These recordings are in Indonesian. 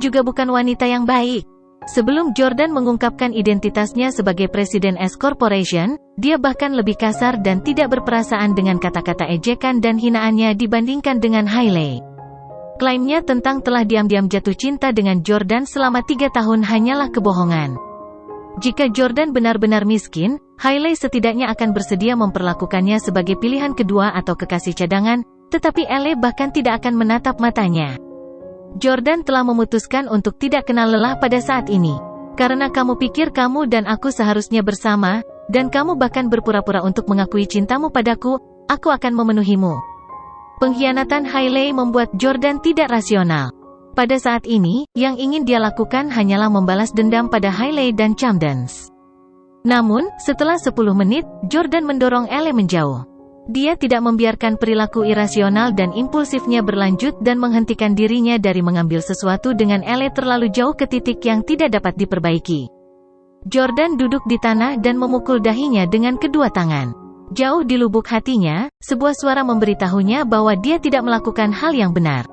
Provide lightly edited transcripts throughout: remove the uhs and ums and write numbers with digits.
juga bukan wanita yang baik. Sebelum Jordan mengungkapkan identitasnya sebagai Presiden S Corporation, dia bahkan lebih kasar dan tidak berperasaan dengan kata-kata ejekan dan hinaannya dibandingkan dengan Hailey. Klaimnya tentang telah diam-diam jatuh cinta dengan Jordan selama 3 tahun hanyalah kebohongan. Jika Jordan benar-benar miskin, Hailey setidaknya akan bersedia memperlakukannya sebagai pilihan kedua atau kekasih cadangan, tetapi Elle bahkan tidak akan menatap matanya. Jordan telah memutuskan untuk tidak kenal lelah pada saat ini. Karena kamu pikir kamu dan aku seharusnya bersama, dan kamu bahkan berpura-pura untuk mengakui cintamu padaku, aku akan memenuhimu. Pengkhianatan Hailey membuat Jordan tidak rasional. Pada saat ini, yang ingin dia lakukan hanyalah membalas dendam pada Hailey dan Camdens. Namun, setelah 10 menit, Jordan mendorong Elle menjauh. Dia tidak membiarkan perilaku irasional dan impulsifnya berlanjut dan menghentikan dirinya dari mengambil sesuatu dengan Elle terlalu jauh ke titik yang tidak dapat diperbaiki. Jordan duduk di tanah dan memukul dahinya dengan kedua tangan. Jauh di lubuk hatinya, sebuah suara memberitahunya bahwa dia tidak melakukan hal yang benar.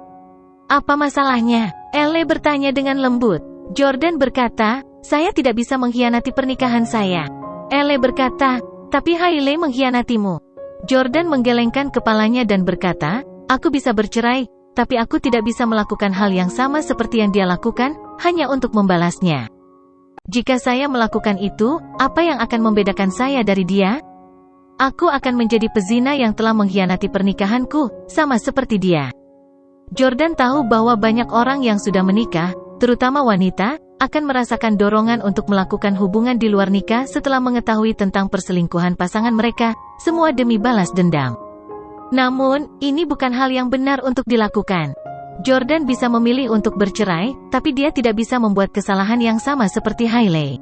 Apa masalahnya? Elle bertanya dengan lembut. Jordan berkata, saya tidak bisa mengkhianati pernikahan saya. Elle berkata, tapi Hailey mengkhianatimu. Jordan menggelengkan kepalanya dan berkata, aku bisa bercerai, tapi aku tidak bisa melakukan hal yang sama seperti yang dia lakukan, hanya untuk membalasnya. Jika saya melakukan itu, apa yang akan membedakan saya dari dia? Aku akan menjadi pezina yang telah mengkhianati pernikahanku, sama seperti dia. Jordan tahu bahwa banyak orang yang sudah menikah, terutama wanita, akan merasakan dorongan untuk melakukan hubungan di luar nikah setelah mengetahui tentang perselingkuhan pasangan mereka, semua demi balas dendam. Namun, ini bukan hal yang benar untuk dilakukan. Jordan bisa memilih untuk bercerai, tapi dia tidak bisa membuat kesalahan yang sama seperti Hailey.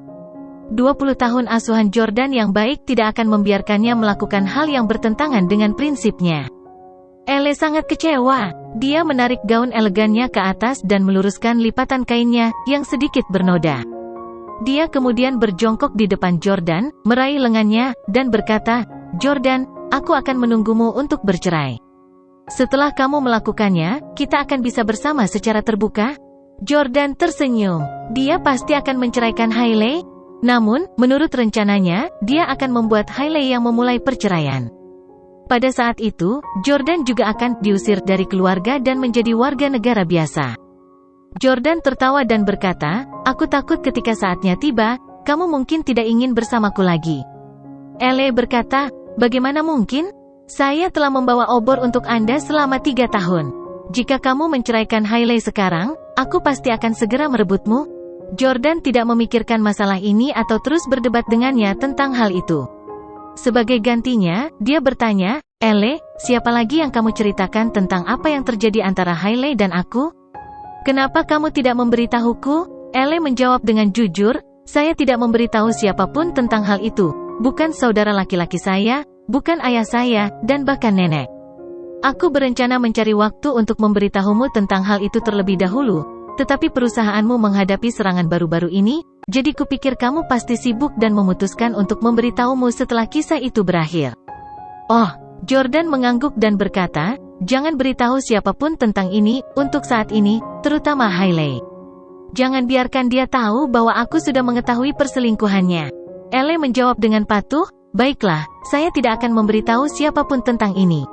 20 tahun asuhan Jordan yang baik tidak akan membiarkannya melakukan hal yang bertentangan dengan prinsipnya. Elle sangat kecewa. Dia menarik gaun elegannya ke atas dan meluruskan lipatan kainnya, yang sedikit bernoda. Dia kemudian berjongkok di depan Jordan, meraih lengannya, dan berkata, Jordan, aku akan menunggumu untuk bercerai. Setelah kamu melakukannya, kita akan bisa bersama secara terbuka? Jordan tersenyum. Dia pasti akan menceraikan Hailey? Namun, menurut rencananya, dia akan membuat Hailey yang memulai perceraian. Pada saat itu, Jordan juga akan diusir dari keluarga dan menjadi warga negara biasa. Jordan tertawa dan berkata, aku takut ketika saatnya tiba, kamu mungkin tidak ingin bersamaku lagi. Elle berkata, bagaimana mungkin? Saya telah membawa obor untuk Anda selama 3 tahun. Jika kamu menceraikan Hailey sekarang, aku pasti akan segera merebutmu. Jordan tidak memikirkan masalah ini atau terus berdebat dengannya tentang hal itu. Sebagai gantinya, dia bertanya, Elle, siapa lagi yang kamu ceritakan tentang apa yang terjadi antara Hailey dan aku? Kenapa kamu tidak memberitahuku? Elle menjawab dengan jujur, saya tidak memberitahu siapapun tentang hal itu, bukan saudara laki-laki saya, bukan ayah saya, dan bahkan nenek. Aku berencana mencari waktu untuk memberitahumu tentang hal itu terlebih dahulu, tetapi perusahaanmu menghadapi serangan baru-baru ini, jadi kupikir kamu pasti sibuk dan memutuskan untuk memberitahumu setelah kisah itu berakhir. Oh, Jordan mengangguk dan berkata, jangan beritahu siapapun tentang ini, untuk saat ini, terutama Hailey. Jangan biarkan dia tahu bahwa aku sudah mengetahui perselingkuhannya. Elle menjawab dengan patuh, baiklah, saya tidak akan memberitahu siapapun tentang ini.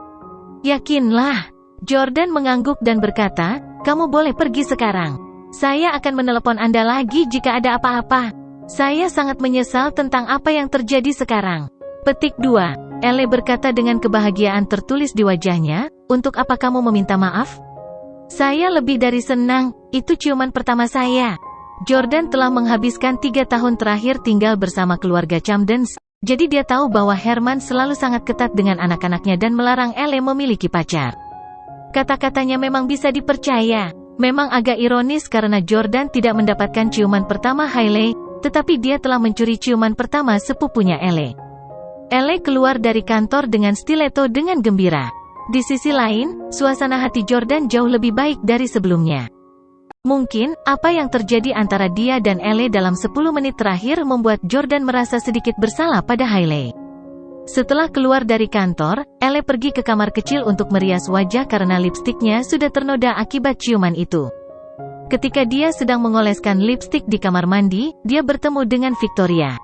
Yakinlah. Jordan mengangguk dan berkata, kamu boleh pergi sekarang. Saya akan menelepon Anda lagi jika ada apa-apa. Saya sangat menyesal tentang apa yang terjadi sekarang. Petik 2. Elle berkata dengan kebahagiaan tertulis di wajahnya, untuk apa kamu meminta maaf? Saya lebih dari senang, itu ciuman pertama saya. Jordan telah menghabiskan 3 tahun terakhir tinggal bersama keluarga Camdens, jadi dia tahu bahwa Herman selalu sangat ketat dengan anak-anaknya dan melarang Elle memiliki pacar. Kata-katanya memang bisa dipercaya. Memang agak ironis karena Jordan tidak mendapatkan ciuman pertama Hailey, tetapi dia telah mencuri ciuman pertama sepupunya Elle. Elle keluar dari kantor dengan stiletto dengan gembira. Di sisi lain, suasana hati Jordan jauh lebih baik dari sebelumnya. Mungkin, apa yang terjadi antara dia dan Elle dalam 10 menit terakhir membuat Jordan merasa sedikit bersalah pada Hailey. Setelah keluar dari kantor, Elle pergi ke kamar kecil untuk merias wajah karena lipstiknya sudah ternoda akibat ciuman itu. Ketika dia sedang mengoleskan lipstik di kamar mandi, dia bertemu dengan Victoria.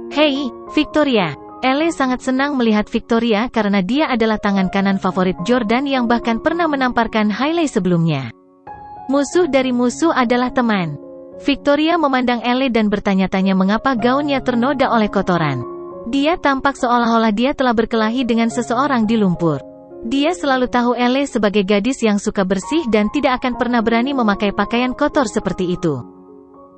"Hei, Victoria." Elle sangat senang melihat Victoria karena dia adalah tangan kanan favorit Jordan yang bahkan pernah menamparkan Hailey sebelumnya. Musuh dari musuh adalah teman. Victoria memandang Elle dan bertanya-tanya mengapa gaunnya ternoda oleh kotoran. Dia tampak seolah-olah dia telah berkelahi dengan seseorang di lumpur. Dia selalu tahu Elle sebagai gadis yang suka bersih dan tidak akan pernah berani memakai pakaian kotor seperti itu.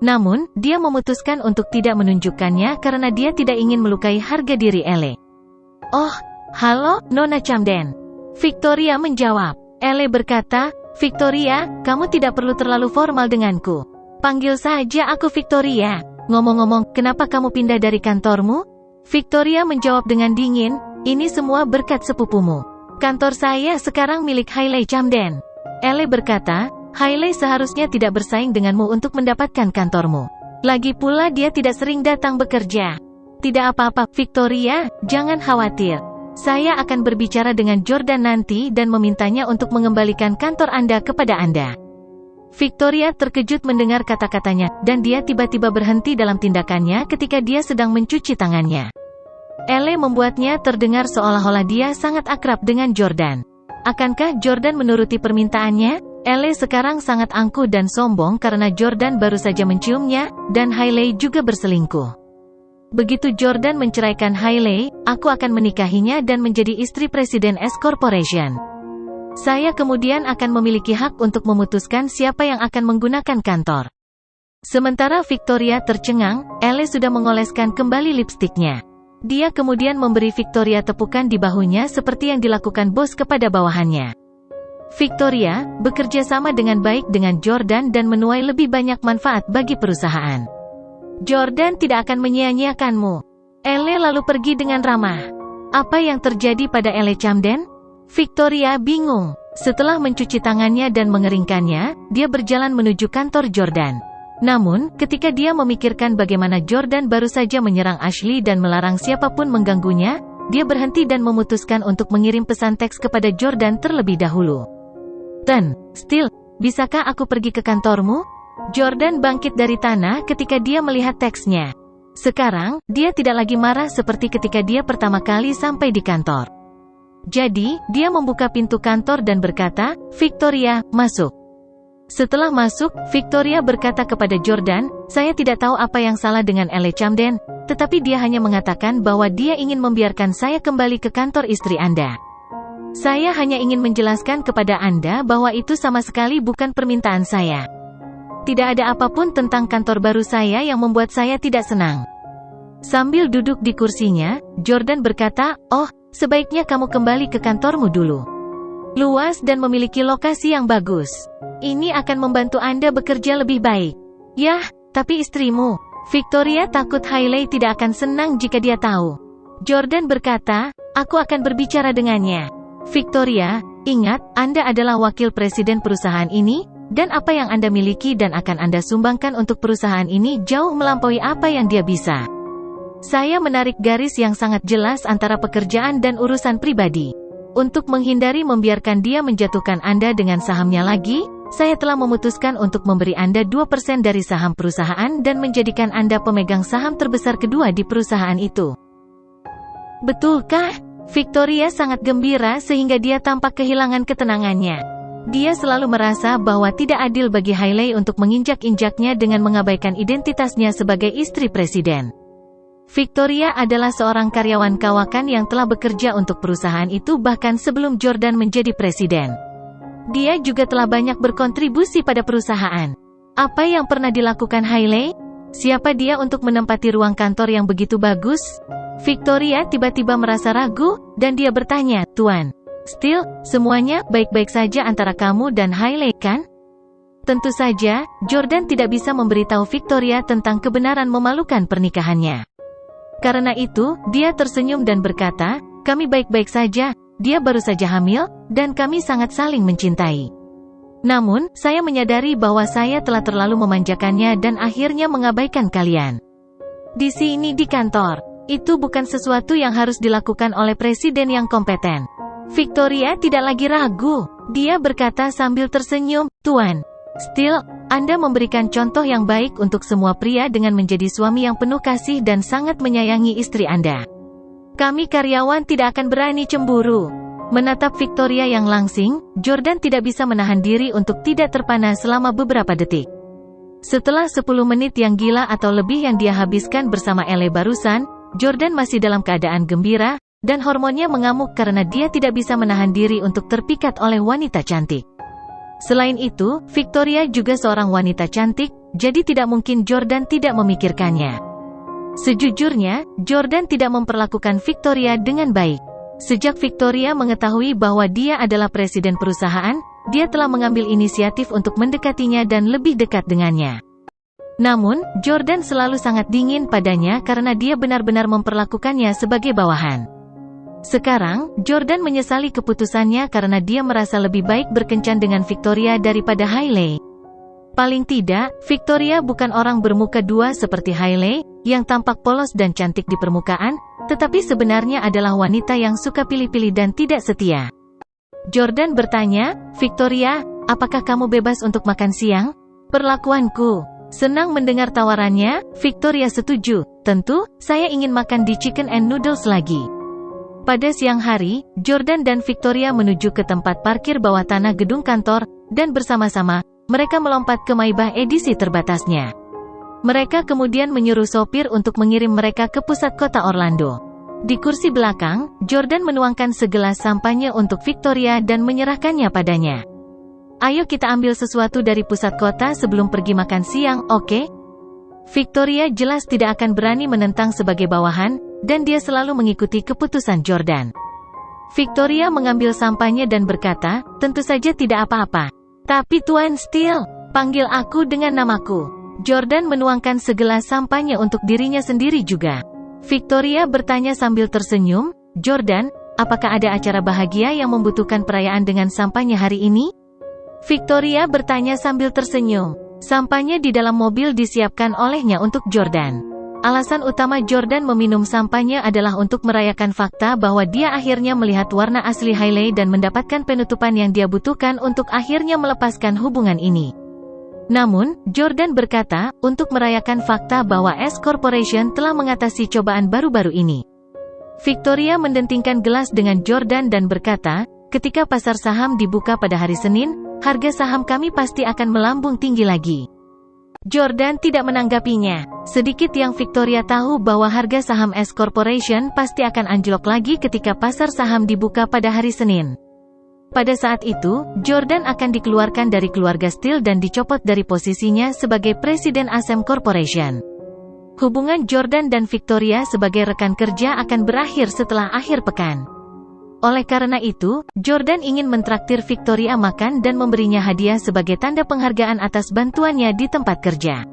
Namun, dia memutuskan untuk tidak menunjukkannya karena dia tidak ingin melukai harga diri Elle. "Oh, halo, Nona Camden." Victoria menjawab. Elle berkata, "Victoria, kamu tidak perlu terlalu formal denganku. Panggil saja aku Victoria. Ngomong-ngomong, kenapa kamu pindah dari kantormu?" Victoria menjawab dengan dingin, "Ini semua berkat sepupumu. Kantor saya sekarang milik Hailey Camden." Elle berkata, "Hailey seharusnya tidak bersaing denganmu untuk mendapatkan kantormu. Lagi pula dia tidak sering datang bekerja." "Tidak apa-apa, Victoria, jangan khawatir. Saya akan berbicara dengan Jordan nanti dan memintanya untuk mengembalikan kantor Anda kepada Anda." Victoria terkejut mendengar kata-katanya, dan dia tiba-tiba berhenti dalam tindakannya ketika dia sedang mencuci tangannya. Elle membuatnya terdengar seolah-olah dia sangat akrab dengan Jordan. Akankah Jordan menuruti permintaannya? Elle sekarang sangat angkuh dan sombong karena Jordan baru saja menciumnya, dan Hailey juga berselingkuh. Begitu Jordan menceraikan Hailey, aku akan menikahinya dan menjadi istri Presiden S Corporation. Saya kemudian akan memiliki hak untuk memutuskan siapa yang akan menggunakan kantor. Sementara Victoria tercengang, Elle sudah mengoleskan kembali lipstiknya. Dia kemudian memberi Victoria tepukan di bahunya seperti yang dilakukan bos kepada bawahannya. Victoria bekerja sama dengan baik dengan Jordan dan menuai lebih banyak manfaat bagi perusahaan. Jordan tidak akan menyia-nyiakanmu. Elle lalu pergi dengan ramah. Apa yang terjadi pada Elle Camden? Victoria bingung. Setelah mencuci tangannya dan mengeringkannya, dia berjalan menuju kantor Jordan. Namun, ketika dia memikirkan bagaimana Jordan baru saja menyerang Ashley dan melarang siapapun mengganggunya, dia berhenti dan memutuskan untuk mengirim pesan teks kepada Jordan terlebih dahulu. "Still, bisakah aku pergi ke kantormu?" Jordan bangkit dari tanah ketika dia melihat teksnya. Sekarang, dia tidak lagi marah seperti ketika dia pertama kali sampai di kantor. Jadi, dia membuka pintu kantor dan berkata, "Victoria, masuk." Setelah masuk, Victoria berkata kepada Jordan, "Saya tidak tahu apa yang salah dengan Elle Camden, tetapi dia hanya mengatakan bahwa dia ingin membiarkan saya kembali ke kantor istri Anda. Saya hanya ingin menjelaskan kepada Anda bahwa itu sama sekali bukan permintaan saya. Tidak ada apapun tentang kantor baru saya yang membuat saya tidak senang." Sambil duduk di kursinya, Jordan berkata, "Oh, sebaiknya kamu kembali ke kantormu dulu. Luas dan memiliki lokasi yang bagus. Ini akan membantu Anda bekerja lebih baik." "Yah, tapi istrimu." Victoria takut Hailey tidak akan senang jika dia tahu. Jordan berkata, "Aku akan berbicara dengannya." Victoria, ingat, Anda adalah wakil presiden perusahaan ini, dan apa yang Anda miliki dan akan Anda sumbangkan untuk perusahaan ini jauh melampaui apa yang dia bisa. Saya menarik garis yang sangat jelas antara pekerjaan dan urusan pribadi. Untuk menghindari membiarkan dia menjatuhkan Anda dengan sahamnya lagi, saya telah memutuskan untuk memberi Anda 2% dari saham perusahaan dan menjadikan Anda pemegang saham terbesar kedua di perusahaan itu. Betulkah? Victoria sangat gembira sehingga dia tampak kehilangan ketenangannya. Dia selalu merasa bahwa tidak adil bagi Hailey untuk menginjak-injaknya dengan mengabaikan identitasnya sebagai istri presiden. Victoria adalah seorang karyawan kawakan yang telah bekerja untuk perusahaan itu bahkan sebelum Jordan menjadi presiden. Dia juga telah banyak berkontribusi pada perusahaan. Apa yang pernah dilakukan Hailey? Siapa dia untuk menempati ruang kantor yang begitu bagus? Victoria tiba-tiba merasa ragu, dan dia bertanya, "Tuan, Still, semuanya baik-baik saja antara kamu dan Hailey, kan?" Tentu saja, Jordan tidak bisa memberitahu Victoria tentang kebenaran memalukan pernikahannya. Karena itu, dia tersenyum dan berkata, "Kami baik-baik saja, dia baru saja hamil, dan kami sangat saling mencintai. Namun, saya menyadari bahwa saya telah terlalu memanjakannya dan akhirnya mengabaikan kalian. Di sini di kantor, itu bukan sesuatu yang harus dilakukan oleh presiden yang kompeten." Victoria tidak lagi ragu. Dia berkata sambil tersenyum, "Tuan Still, Anda memberikan contoh yang baik untuk semua pria dengan menjadi suami yang penuh kasih dan sangat menyayangi istri Anda. Kami karyawan tidak akan berani cemburu. Menatap Victoria yang langsing, Jordan tidak bisa menahan diri untuk tidak terpana selama beberapa detik. Setelah 10 menit yang gila atau lebih yang dia habiskan bersama Elle barusan, Jordan masih dalam keadaan gembira, dan hormonnya mengamuk karena dia tidak bisa menahan diri untuk terpikat oleh wanita cantik. Selain itu, Victoria juga seorang wanita cantik, jadi tidak mungkin Jordan tidak memikirkannya. Sejujurnya, Jordan tidak memperlakukan Victoria dengan baik. Sejak Victoria mengetahui bahwa dia adalah presiden perusahaan, dia telah mengambil inisiatif untuk mendekatinya dan lebih dekat dengannya. Namun, Jordan selalu sangat dingin padanya karena dia benar-benar memperlakukannya sebagai bawahan. Sekarang, Jordan menyesali keputusannya karena dia merasa lebih baik berkencan dengan Victoria daripada Hailey. Paling tidak, Victoria bukan orang bermuka dua seperti Hailey, yang tampak polos dan cantik di permukaan, tetapi sebenarnya adalah wanita yang suka pilih-pilih dan tidak setia. Jordan bertanya, "Victoria, apakah kamu bebas untuk makan siang?" "Perlakuanku." Senang mendengar tawarannya, Victoria setuju. "Tentu, saya ingin makan di Chicken and Noodles lagi." Pada siang hari, Jordan dan Victoria menuju ke tempat parkir bawah tanah gedung kantor, dan bersama-sama, mereka melompat ke Maybach edisi terbatasnya. Mereka kemudian menyuruh sopir untuk mengirim mereka ke pusat kota Orlando. Di kursi belakang, Jordan menuangkan segelas sampanye untuk Victoria dan menyerahkannya padanya. "Ayo kita ambil sesuatu dari pusat kota sebelum pergi makan siang, oke?" Victoria jelas tidak akan berani menentang sebagai bawahan, dan dia selalu mengikuti keputusan Jordan. Victoria mengambil sampahnya dan berkata, "Tentu saja tidak apa-apa. Tapi Tuan Steele, panggil aku dengan namaku." Jordan menuangkan segelas sampahnya untuk dirinya sendiri juga. Victoria bertanya sambil tersenyum, "Jordan, apakah ada acara bahagia yang membutuhkan perayaan dengan sampahnya hari ini?" Victoria bertanya sambil tersenyum. Sampahnya di dalam mobil disiapkan olehnya untuk Jordan. Alasan utama Jordan meminum sampahnya adalah untuk merayakan fakta bahwa dia akhirnya melihat warna asli Hailey dan mendapatkan penutupan yang dia butuhkan untuk akhirnya melepaskan hubungan ini. Namun, Jordan berkata, untuk merayakan fakta bahwa S Corporation telah mengatasi cobaan baru-baru ini. Victoria mendentingkan gelas dengan Jordan dan berkata, "Ketika pasar saham dibuka pada hari Senin, harga saham kami pasti akan melambung tinggi lagi." Jordan tidak menanggapinya. Sedikit yang Victoria tahu bahwa harga saham S Corporation pasti akan anjlok lagi ketika pasar saham dibuka pada hari Senin. Pada saat itu, Jordan akan dikeluarkan dari keluarga Steele dan dicopot dari posisinya sebagai presiden ASM Corporation. Hubungan Jordan dan Victoria sebagai rekan kerja akan berakhir setelah akhir pekan. Oleh karena itu, Jordan ingin mentraktir Victoria makan dan memberinya hadiah sebagai tanda penghargaan atas bantuannya di tempat kerja.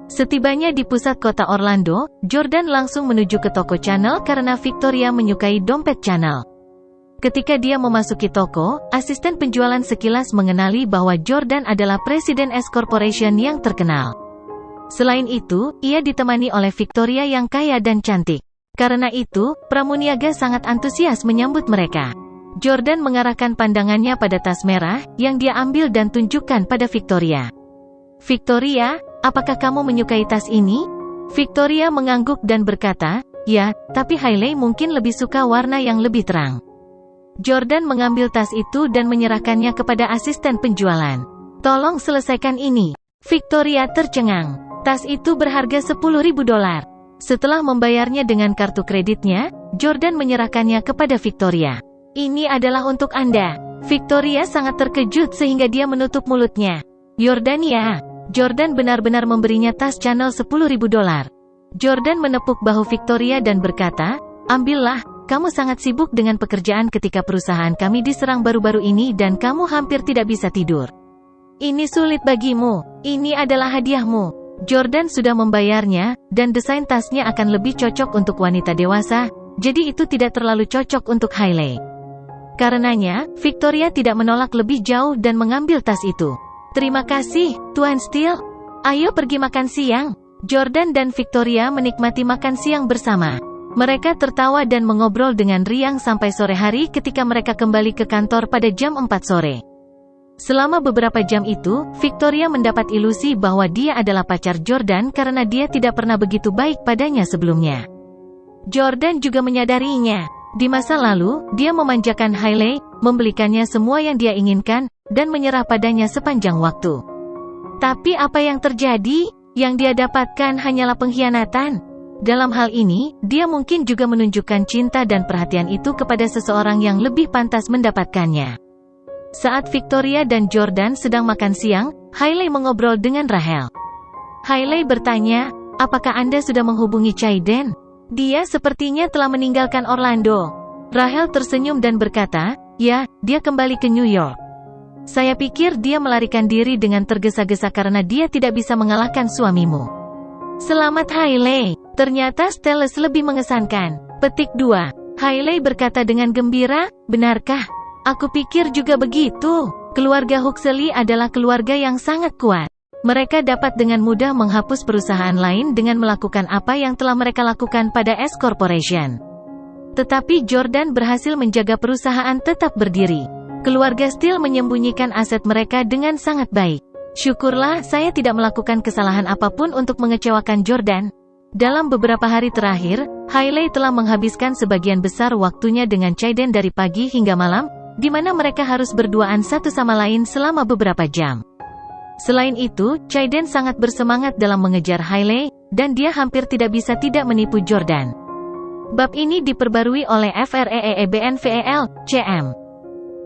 Setibanya di pusat kota Orlando, Jordan langsung menuju ke toko Chanel karena Victoria menyukai dompet Chanel. Ketika dia memasuki toko, asisten penjualan sekilas mengenali bahwa Jordan adalah presiden S Corporation yang terkenal. Selain itu, ia ditemani oleh Victoria yang kaya dan cantik. Karena itu, pramuniaga sangat antusias menyambut mereka. Jordan mengarahkan pandangannya pada tas merah, yang dia ambil dan tunjukkan pada Victoria. "Victoria, apakah kamu menyukai tas ini?" Victoria mengangguk dan berkata, "Ya, tapi Hailey mungkin lebih suka warna yang lebih terang." Jordan mengambil tas itu dan menyerahkannya kepada asisten penjualan. "Tolong selesaikan ini." Victoria tercengang. Tas itu berharga $10.000. Setelah membayarnya dengan kartu kreditnya, Jordan menyerahkannya kepada Victoria. "Ini adalah untuk Anda." Victoria sangat terkejut sehingga dia menutup mulutnya. "Jordania." Jordan benar-benar memberinya tas Chanel $10.000. Jordan menepuk bahu Victoria dan berkata, "Ambillah, kamu sangat sibuk dengan pekerjaan ketika perusahaan kami diserang baru-baru ini dan kamu hampir tidak bisa tidur. Ini sulit bagimu. Ini adalah hadiahmu." Jordan sudah membayarnya, dan desain tasnya akan lebih cocok untuk wanita dewasa, jadi itu tidak terlalu cocok untuk Hailey. Karenanya, Victoria tidak menolak lebih jauh dan mengambil tas itu. "Terima kasih, Tuan Steele. Ayo pergi makan siang." Jordan dan Victoria menikmati makan siang bersama. Mereka tertawa dan mengobrol dengan riang sampai sore hari ketika mereka kembali ke kantor pada jam 4 sore. Selama beberapa jam itu, Victoria mendapat ilusi bahwa dia adalah pacar Jordan karena dia tidak pernah begitu baik padanya sebelumnya. Jordan juga menyadarinya. Di masa lalu, dia memanjakan Hailey, membelikannya semua yang dia inginkan, dan menyerah padanya sepanjang waktu. Tapi apa yang terjadi? Yang dia dapatkan hanyalah pengkhianatan. Dalam hal ini, dia mungkin juga menunjukkan cinta dan perhatian itu kepada seseorang yang lebih pantas mendapatkannya. Saat Victoria dan Jordan sedang makan siang, Hailey mengobrol dengan Rahel. Hailey bertanya, apakah Anda sudah menghubungi Chayden? Dia sepertinya telah meninggalkan Orlando. Rahel tersenyum dan berkata, ya, dia kembali ke New York. Saya pikir dia melarikan diri dengan tergesa-gesa karena dia tidak bisa mengalahkan suamimu. Selamat Hailey, ternyata Stellus lebih mengesankan. Petik 2. Hailey berkata dengan gembira, benarkah? Aku pikir juga begitu. Keluarga Huxley adalah keluarga yang sangat kuat. Mereka dapat dengan mudah menghapus perusahaan lain dengan melakukan apa yang telah mereka lakukan pada S Corporation. Tetapi Jordan berhasil menjaga perusahaan tetap berdiri. Keluarga Steele menyembunyikan aset mereka dengan sangat baik. Syukurlah saya tidak melakukan kesalahan apapun untuk mengecewakan Jordan. Dalam beberapa hari terakhir, Hailey telah menghabiskan sebagian besar waktunya dengan Chayden dari pagi hingga malam, di mana mereka harus berduaan satu sama lain selama beberapa jam. Selain itu, Chayden sangat bersemangat dalam mengejar Hailey, dan dia hampir tidak bisa tidak menipu Jordan. Bab ini diperbarui oleh FREEBNVEL, CM.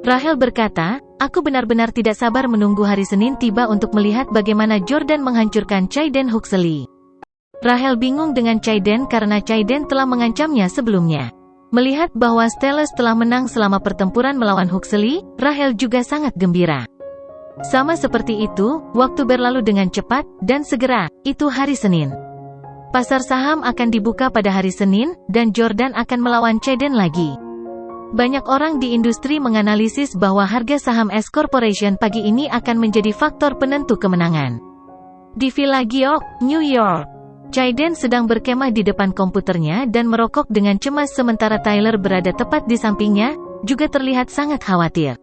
Rahel berkata, aku benar-benar tidak sabar menunggu hari Senin tiba untuk melihat bagaimana Jordan menghancurkan Chayden Huxley. Rahel bingung dengan Chayden karena Chayden telah mengancamnya sebelumnya. Melihat bahwa Stellus telah menang selama pertempuran melawan Huxley, Rahel juga sangat gembira. Sama seperti itu, waktu berlalu dengan cepat, dan segera, itu hari Senin. Pasar saham akan dibuka pada hari Senin, dan Jordan akan melawan Chayden lagi. Banyak orang di industri menganalisis bahwa harga saham S Corporation pagi ini akan menjadi faktor penentu kemenangan. Di Villa Georg, New York, Chayden sedang berkemah di depan komputernya dan merokok dengan cemas sementara Tyler berada tepat di sampingnya, juga terlihat sangat khawatir.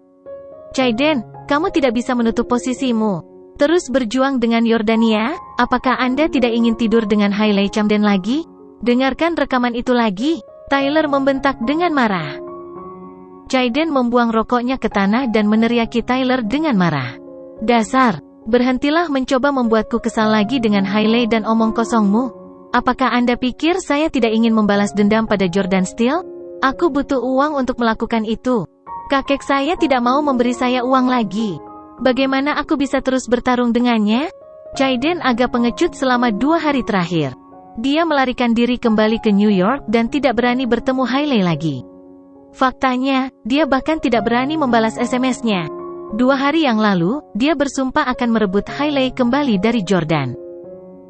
Chayden, kamu tidak bisa menutup posisimu. Terus berjuang dengan Yordania? Apakah Anda tidak ingin tidur dengan Hailey Camden lagi? Dengarkan rekaman itu lagi. Tyler membentak dengan marah. Chayden membuang rokoknya ke tanah dan meneriaki Tyler dengan marah. Dasar, berhentilah mencoba membuatku kesal lagi dengan Hailey dan omong kosongmu. Apakah Anda pikir saya tidak ingin membalas dendam pada Jordan Steele? Aku butuh uang untuk melakukan itu. Kakek saya tidak mau memberi saya uang lagi. Bagaimana aku bisa terus bertarung dengannya? Chayden agak pengecut selama 2 hari terakhir. Dia melarikan diri kembali ke New York dan tidak berani bertemu Hailey lagi. Faktanya, dia bahkan tidak berani membalas SMS-nya. 2 hari yang lalu, dia bersumpah akan merebut Hailey kembali dari Jordan.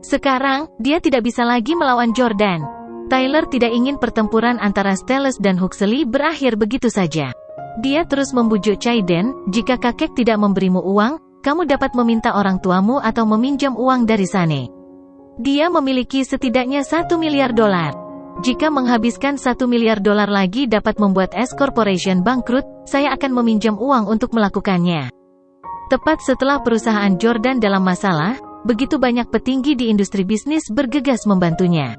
Sekarang, dia tidak bisa lagi melawan Jordan. Tyler tidak ingin pertempuran antara Stellus dan Huxley berakhir begitu saja. Dia terus membujuk Chayden, jika kakek tidak memberimu uang, kamu dapat meminta orang tuamu atau meminjam uang dari Sane. Dia memiliki setidaknya $1 miliar. Jika menghabiskan $1 miliar lagi dapat membuat S Corporation bangkrut, saya akan meminjam uang untuk melakukannya. Tepat setelah perusahaan Jordan dalam masalah, begitu banyak petinggi di industri bisnis bergegas membantunya.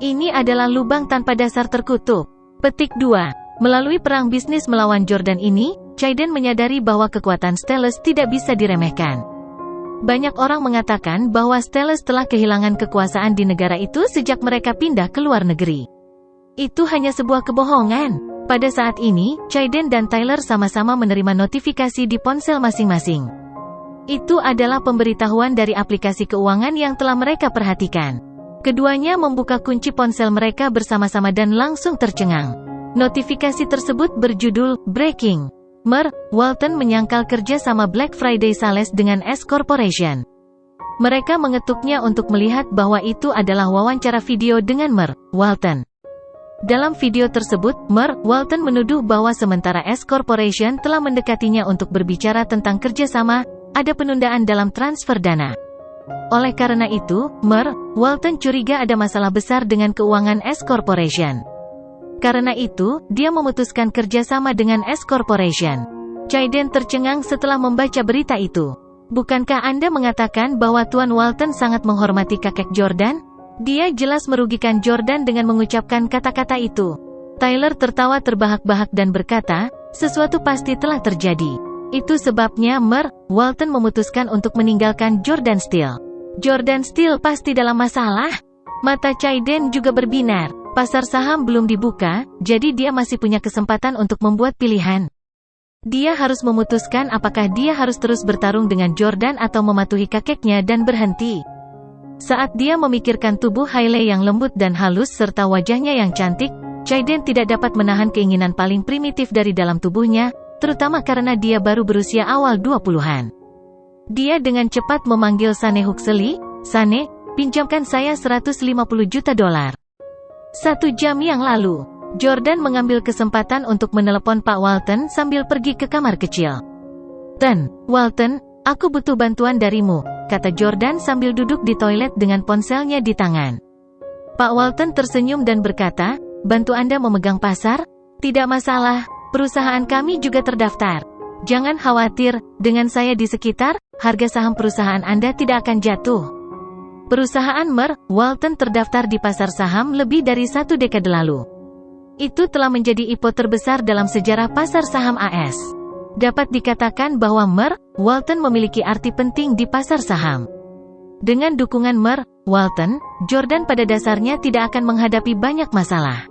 Ini adalah lubang tanpa dasar terkutuk. Petik 2. Melalui perang bisnis melawan Jordan ini, Chayden menyadari bahwa kekuatan Stellus tidak bisa diremehkan. Banyak orang mengatakan bahwa Stellus telah kehilangan kekuasaan di negara itu sejak mereka pindah ke luar negeri. Itu hanya sebuah kebohongan. Pada saat ini, Chayden dan Tyler sama-sama menerima notifikasi di ponsel masing-masing. Itu adalah pemberitahuan dari aplikasi keuangan yang telah mereka perhatikan. Keduanya membuka kunci ponsel mereka bersama-sama dan langsung tercengang. Notifikasi tersebut berjudul, Breaking. Mer, Walton menyangkal kerja sama Black Friday Sales dengan S Corporation. Mereka mengetuknya untuk melihat bahwa itu adalah wawancara video dengan Mer, Walton. Dalam video tersebut, Mer, Walton menuduh bahwa sementara S Corporation telah mendekatinya untuk berbicara tentang kerjasama, ada penundaan dalam transfer dana. Oleh karena itu, Mer, Walton curiga ada masalah besar dengan keuangan S Corporation. Karena itu, dia memutuskan kerjasama dengan S Corporation. Chaiden tercengang setelah membaca berita itu. Bukankah Anda mengatakan bahwa Tuan Walton sangat menghormati kakek Jordan? Dia jelas merugikan Jordan dengan mengucapkan kata-kata itu. Tyler tertawa terbahak-bahak dan berkata, sesuatu pasti telah terjadi. Itu sebabnya Walton memutuskan untuk meninggalkan Jordan Steel. Jordan Steel pasti dalam masalah. Mata Chaiden juga berbinar. Pasar saham belum dibuka, jadi dia masih punya kesempatan untuk membuat pilihan. Dia harus memutuskan apakah dia harus terus bertarung dengan Jordan atau mematuhi kakeknya dan berhenti. Saat dia memikirkan tubuh Hailey yang lembut dan halus serta wajahnya yang cantik, Chaiden tidak dapat menahan keinginan paling primitif dari dalam tubuhnya, terutama karena dia baru berusia awal 20-an. Dia dengan cepat memanggil Sane Huxley. Sane, pinjamkan saya $150 juta. 1 jam yang lalu, Jordan mengambil kesempatan untuk menelepon Pak Walton sambil pergi ke kamar kecil. Walton, aku butuh bantuan darimu, kata Jordan sambil duduk di toilet dengan ponselnya di tangan. Pak Walton tersenyum dan berkata, bantu Anda memegang pasar? Tidak masalah, perusahaan kami juga terdaftar. Jangan khawatir, dengan saya di sekitar, harga saham perusahaan Anda tidak akan jatuh. Perusahaan Walton terdaftar di pasar saham lebih dari 1 dekade lalu. Itu telah menjadi IPO terbesar dalam sejarah pasar saham AS. Dapat dikatakan bahwa Walton memiliki arti penting di pasar saham. Dengan dukungan Walton, Jordan pada dasarnya tidak akan menghadapi banyak masalah.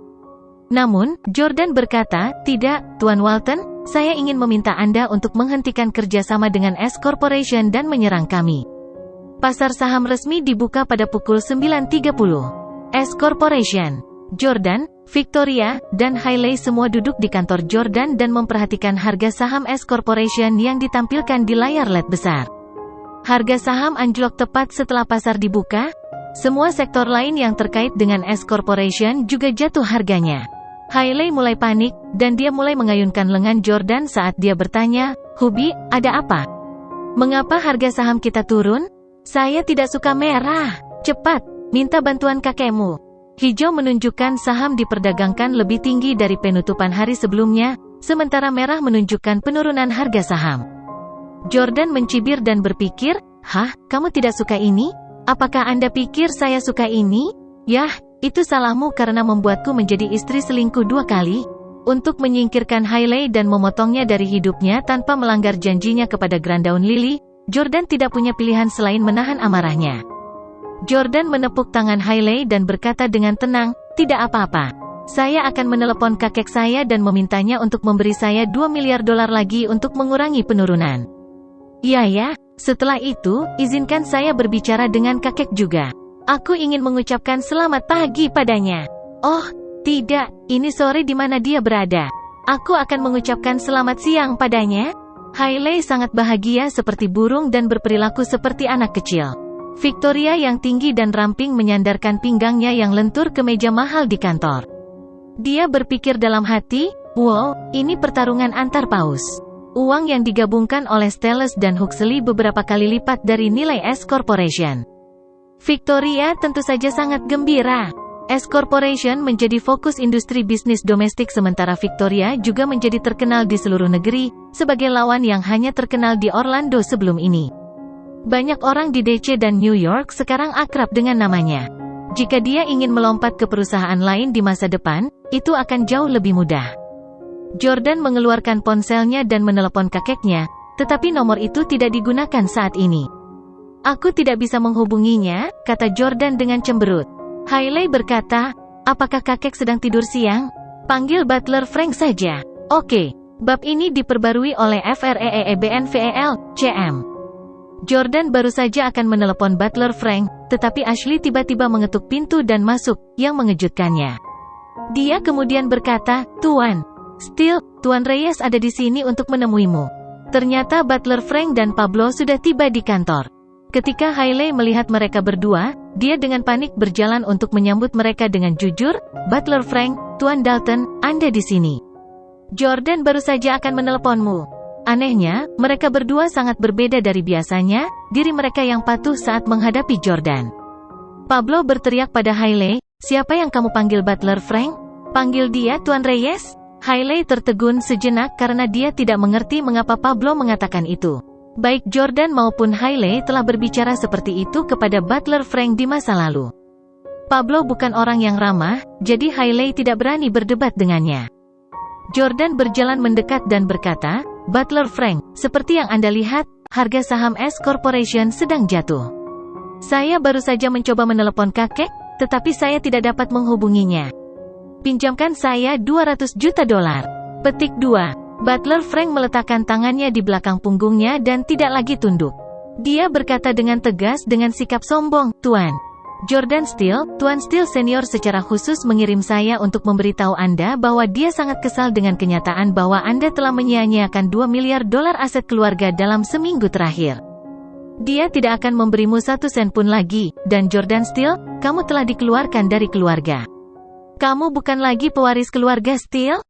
Namun, Jordan berkata, tidak, Tuan Walton, saya ingin meminta Anda untuk menghentikan kerjasama dengan S Corporation dan menyerang kami. Pasar saham resmi dibuka pada pukul 9.30. S Corporation, Jordan, Victoria, dan Hailey semua duduk di kantor Jordan dan memperhatikan harga saham S Corporation yang ditampilkan di layar LED besar. Harga saham anjlok tepat setelah pasar dibuka. Semua sektor lain yang terkait dengan S Corporation juga jatuh harganya. Hailey mulai panik, dan dia mulai mengayunkan lengan Jordan saat dia bertanya, Hubi, ada apa? Mengapa harga saham kita turun? Saya tidak suka merah. Cepat, minta bantuan kakekmu. Hijau menunjukkan saham diperdagangkan lebih tinggi dari penutupan hari sebelumnya, sementara merah menunjukkan penurunan harga saham. Jordan mencibir dan berpikir, kamu tidak suka ini? Apakah Anda pikir saya suka ini? Yah, itu salahmu karena membuatku menjadi istri selingkuh 2 kali. Untuk menyingkirkan Hailey dan memotongnya dari hidupnya tanpa melanggar janjinya kepada Grandaun Lily, Jordan tidak punya pilihan selain menahan amarahnya. Jordan menepuk tangan Hailey dan berkata dengan tenang, tidak apa-apa. Saya akan menelepon kakek saya dan memintanya untuk memberi saya $2 miliar lagi untuk mengurangi penurunan. Ya, setelah itu, izinkan saya berbicara dengan kakek juga. Aku ingin mengucapkan selamat pagi padanya. Oh, tidak, ini sore di mana dia berada. Aku akan mengucapkan selamat siang padanya. Hailey sangat bahagia seperti burung dan berperilaku seperti anak kecil. Victoria yang tinggi dan ramping menyandarkan pinggangnya yang lentur ke meja mahal di kantor. Dia berpikir dalam hati, wow, ini pertarungan antar paus. Uang yang digabungkan oleh Stellus dan Huxley beberapa kali lipat dari nilai S Corporation. Victoria tentu saja sangat gembira. S Corporation menjadi fokus industri bisnis domestik sementara Victoria juga menjadi terkenal di seluruh negeri, sebagai lawan yang hanya terkenal di Orlando sebelum ini. Banyak orang di DC dan New York sekarang akrab dengan namanya. Jika dia ingin melompat ke perusahaan lain di masa depan, itu akan jauh lebih mudah. Jordan mengeluarkan ponselnya dan menelepon kakeknya, tetapi nomor itu tidak digunakan saat ini. Aku tidak bisa menghubunginya, kata Jordan dengan cemberut. Hailey berkata, apakah kakek sedang tidur siang? Panggil butler Frank saja. Oke, bab ini diperbarui oleh FREEBNVEL, CM. Jordan baru saja akan menelepon butler Frank, tetapi Ashley tiba-tiba mengetuk pintu dan masuk, yang mengejutkannya. Dia kemudian berkata, Tuan Steele, Tuan Reyes ada di sini untuk menemuimu. Ternyata butler Frank dan Pablo sudah tiba di kantor. Ketika Hailey melihat mereka berdua, dia dengan panik berjalan untuk menyambut mereka dengan jujur, Butler Frank, Tuan Dalton, Anda di sini. Jordan baru saja akan meneleponmu. Anehnya, mereka berdua sangat berbeda dari biasanya, diri mereka yang patuh saat menghadapi Jordan. Pablo berteriak pada Hailey, siapa yang kamu panggil Butler Frank? Panggil dia Tuan Reyes? Hailey tertegun sejenak karena dia tidak mengerti mengapa Pablo mengatakan itu. Baik Jordan maupun Hailey telah berbicara seperti itu kepada butler Frank di masa lalu. Pablo bukan orang yang ramah, jadi Hailey tidak berani berdebat dengannya. Jordan berjalan mendekat dan berkata, "Butler Frank, seperti yang Anda lihat, harga saham S Corporation sedang jatuh. Saya baru saja mencoba menelepon kakek, tetapi saya tidak dapat menghubunginya. Pinjamkan saya $200 juta. Petik 2. Butler Frank meletakkan tangannya di belakang punggungnya dan tidak lagi tunduk. Dia berkata dengan tegas dengan sikap sombong, "Tuan Jordan Steele, Tuan Steele Senior secara khusus mengirim saya untuk memberitahu Anda bahwa dia sangat kesal dengan kenyataan bahwa Anda telah menyia-nyiakan $2 miliar aset keluarga dalam seminggu terakhir. Dia tidak akan memberimu 1 sen pun lagi, dan Jordan Steele, kamu telah dikeluarkan dari keluarga. Kamu bukan lagi pewaris keluarga Steele."